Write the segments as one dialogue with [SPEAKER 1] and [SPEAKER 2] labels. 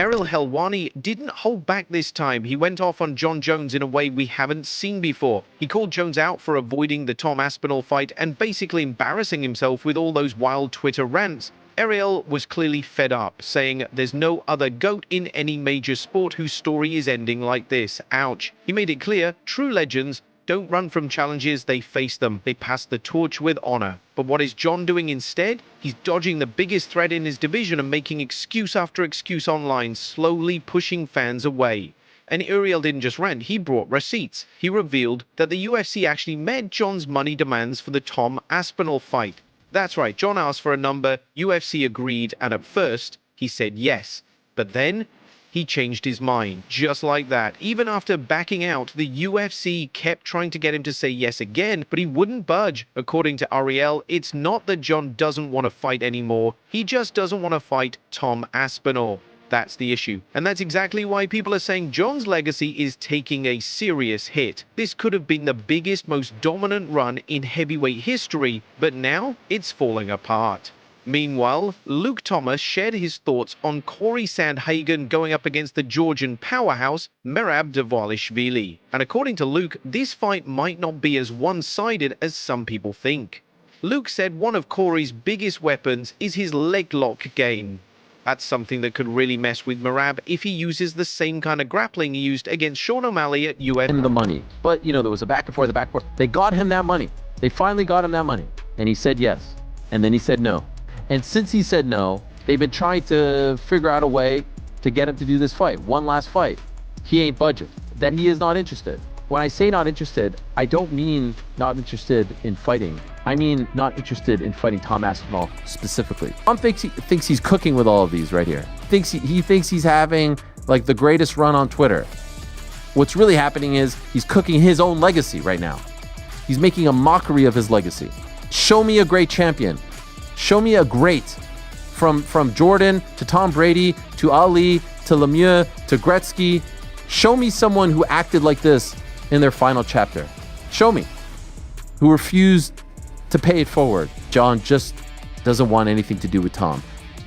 [SPEAKER 1] Ariel Helwani didn't hold back this time. He went off on Jon Jones in a way we haven't seen before. He called Jones out for avoiding the Tom Aspinall fight and basically embarrassing himself with all those wild Twitter rants. Ariel was clearly fed up, saying there's no other GOAT in any major sport whose story is ending like this. Ouch. He made it clear, true legends don't run from challenges, they face them. They pass the torch with honor. But what is Jon doing instead? He's dodging the biggest threat in his division and making excuse after excuse online, slowly pushing fans away. And Ariel didn't just rant, he brought receipts. He revealed that the UFC actually met Jon's money demands for the Tom Aspinall fight. That's right, Jon asked for a number, UFC agreed, and at first, he said yes. But then, he changed his mind, just like that. Even after backing out, the UFC kept trying to get him to say yes again, but he wouldn't budge. According to Ariel, it's not that Jon doesn't want to fight anymore, he just doesn't want to fight Tom Aspinall. That's the issue. And that's exactly why people are saying Jon's legacy is taking a serious hit. This could have been the biggest, most dominant run in heavyweight history, but now it's falling apart. Meanwhile, Luke Thomas shared his thoughts on Corey Sandhagen going up against the Georgian powerhouse Merab Dvalishvili. And according to Luke, this fight might not be as one-sided as some people think. Luke said one of Corey's biggest weapons is his leg lock game. That's something that could really mess with Merab if he uses the same kind of grappling he used against Sean O'Malley at UFC.
[SPEAKER 2] And the money. But, there was a back and forth, They got him that money. They finally got him that money. And he said yes. And then he said no. And since he said no, they've been trying to figure out a way to get him to do this fight. One last fight. He ain't budging. That he is not interested. When I say not interested, I don't mean not interested in fighting. I mean not interested in fighting Tom Aspinall specifically. Tom thinks he's cooking with all of these right here. He thinks he's having like the greatest run on Twitter. What's really happening is he's cooking his own legacy right now. He's making a mockery of his legacy. Show me a great champion. Show me a great, from Jordan to Tom Brady to Ali to Lemieux to Gretzky. Show me someone who acted like this in their final chapter. Show me. Who refused to pay it forward. Jon just doesn't want anything to do with Tom.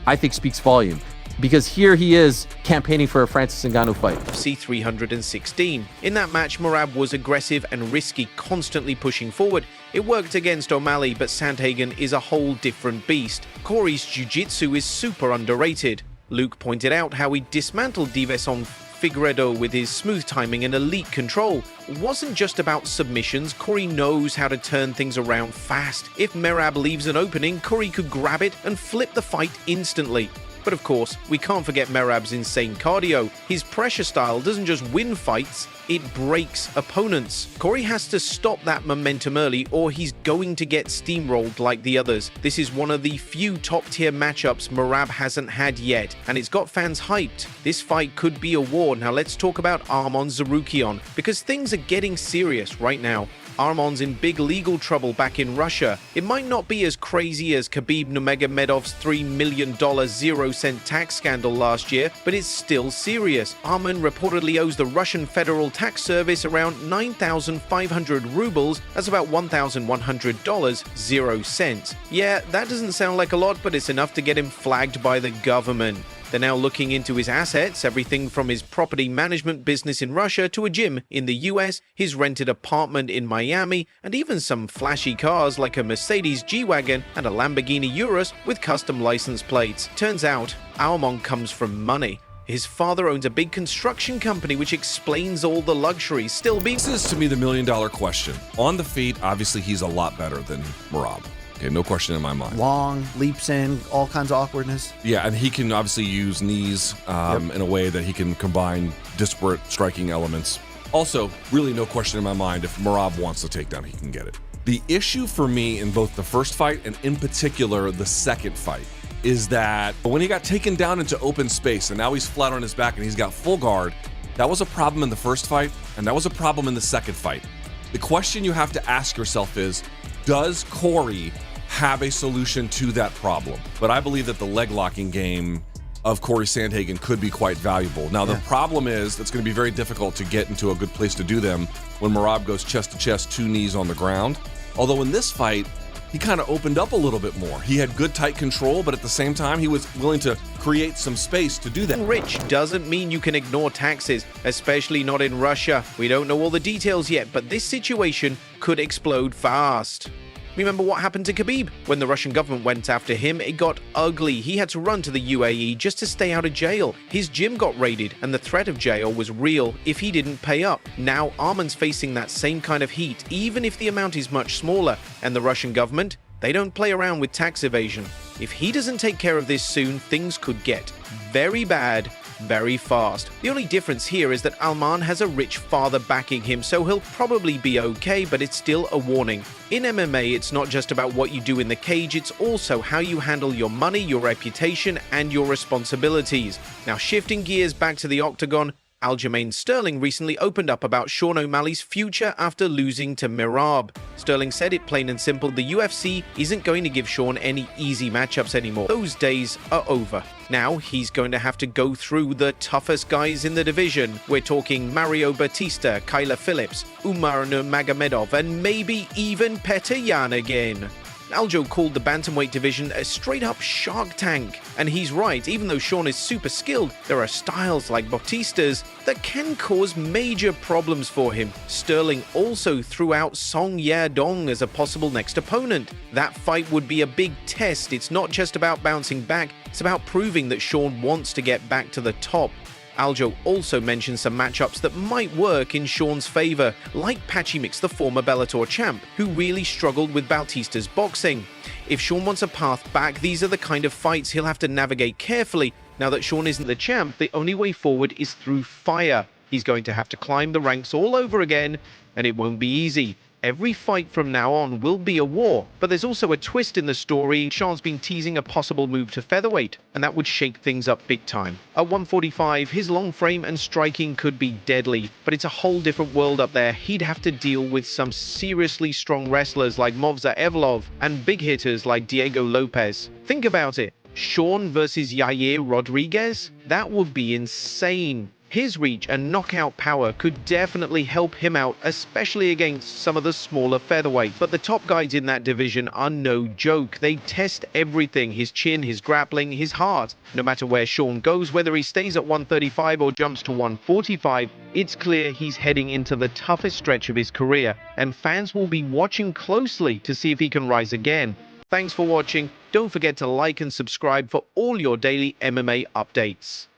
[SPEAKER 2] I think speaks volume. Because here he is campaigning for a Francis Ngannou fight.
[SPEAKER 1] C316. In that match, Merab was aggressive and risky, constantly pushing forward. It worked against O'Malley, but Sandhagen is a whole different beast. Corey's jiu-jitsu is super underrated. Luke pointed out how he dismantled Divison Figueiredo with his smooth timing and elite control. It wasn't just about submissions, Corey knows how to turn things around fast. If Merab leaves an opening, Corey could grab it and flip the fight instantly. But of course, we can't forget Merab's insane cardio. His pressure style doesn't just win fights, it breaks opponents. Corey has to stop that momentum early or he's going to get steamrolled like the others. This is one of the few top-tier matchups Merab hasn't had yet, and it's got fans hyped. This fight could be a war. Now let's talk about Arman Tsarukyan, because things are getting serious right now. Arman's in big legal trouble back in Russia. It might not be as crazy as Khabib Nurmagomedov's $3 million 0-cent tax scandal last year, but it's still serious. Arman reportedly owes the Russian Federal Tax Service around 9,500 rubles, that's about $1,100, 0 cents. Yeah, that doesn't sound like a lot, but it's enough to get him flagged by the government. They're now looking into his assets, everything from his property management business in Russia to a gym in the US, his rented apartment in Miami, and even some flashy cars like a Mercedes G-Wagon and a Lamborghini Urus with custom license plates. Turns out, Arman comes from money. His father owns a big construction company, which explains all the luxuries still being...
[SPEAKER 3] This is, to me, the million-dollar question. On the feet, obviously, he's a lot better than Merab. Okay, no question in my mind.
[SPEAKER 4] Long, leaps in, all kinds of awkwardness.
[SPEAKER 3] Yeah, and he can obviously use knees in a way that he can combine disparate striking elements. Also, really no question in my mind, if Merab wants the takedown, he can get it. The issue for me in both the first fight and in particular the second fight is that when he got taken down into open space and now he's flat on his back and he's got full guard, that was a problem in the first fight and that was a problem in the second fight. The question you have to ask yourself is, does Corey have a solution to that problem? But I believe that the leg locking game of Corey Sandhagen could be quite valuable. Now, the problem is it's going to be very difficult to get into a good place to do them when Merab goes chest to chest, 2 knees on the ground. Although in this fight, he kind of opened up a little bit more. He had good tight control, but at the same time, he was willing to create some space to do that.
[SPEAKER 1] Rich doesn't mean you can ignore taxes, especially not in Russia. We don't know all the details yet, but this situation could explode fast. Remember what happened to Khabib? When the Russian government went after him, it got ugly. He had to run to the UAE just to stay out of jail. His gym got raided, and the threat of jail was real if he didn't pay up. Now Arman's facing that same kind of heat, even if the amount is much smaller, and the Russian government, they don't play around with tax evasion. If he doesn't take care of this soon, things could get very bad very fast. The only difference here is that Arman has a rich father backing him, so he'll probably be okay, but it's still a warning. In MMA, it's not just about what you do in the cage, it's also how you handle your money, your reputation, and your responsibilities. Now, shifting gears back to the octagon, Aljamain Sterling recently opened up about Sean O'Malley's future after losing to Merab. Sterling said it plain and simple, the UFC isn't going to give Sean any easy matchups anymore. Those days are over. Now he's going to have to go through the toughest guys in the division. We're talking Mario Batista, Kyler Phillips, Umar Nurmagomedov, and maybe even Petr Yan again. Aljo called the bantamweight division a straight-up shark tank. And he's right, even though Sean is super skilled, there are styles like Bautista's that can cause major problems for him. Sterling also threw out Song Yadong as a possible next opponent. That fight would be a big test. It's not just about bouncing back, it's about proving that Sean wants to get back to the top. Aljo also mentioned some matchups that might work in Sean's favor, like Patchy Mix, the former Bellator champ, who really struggled with Bautista's boxing. If Sean wants a path back, these are the kind of fights he'll have to navigate carefully. Now that Sean isn't the champ, the only way forward is through fire. He's going to have to climb the ranks all over again, and it won't be easy. Every fight from now on will be a war, but there's also a twist in the story. Sean's been teasing a possible move to featherweight, and that would shake things up big time. At 145, his long frame and striking could be deadly, but it's a whole different world up there. He'd have to deal with some seriously strong wrestlers like Movza Evlov and big hitters like Diego Lopez. Think about it. Sean versus Yair Rodriguez? That would be insane. His reach and knockout power could definitely help him out, especially against some of the smaller featherweights. But the top guys in that division are no joke. They test everything: his chin, his grappling, his heart. No matter where Sean goes, whether he stays at 135 or jumps to 145, it's clear he's heading into the toughest stretch of his career, and fans will be watching closely to see if he can rise again. Thanks for watching. Don't forget to like and subscribe for all your daily MMA updates.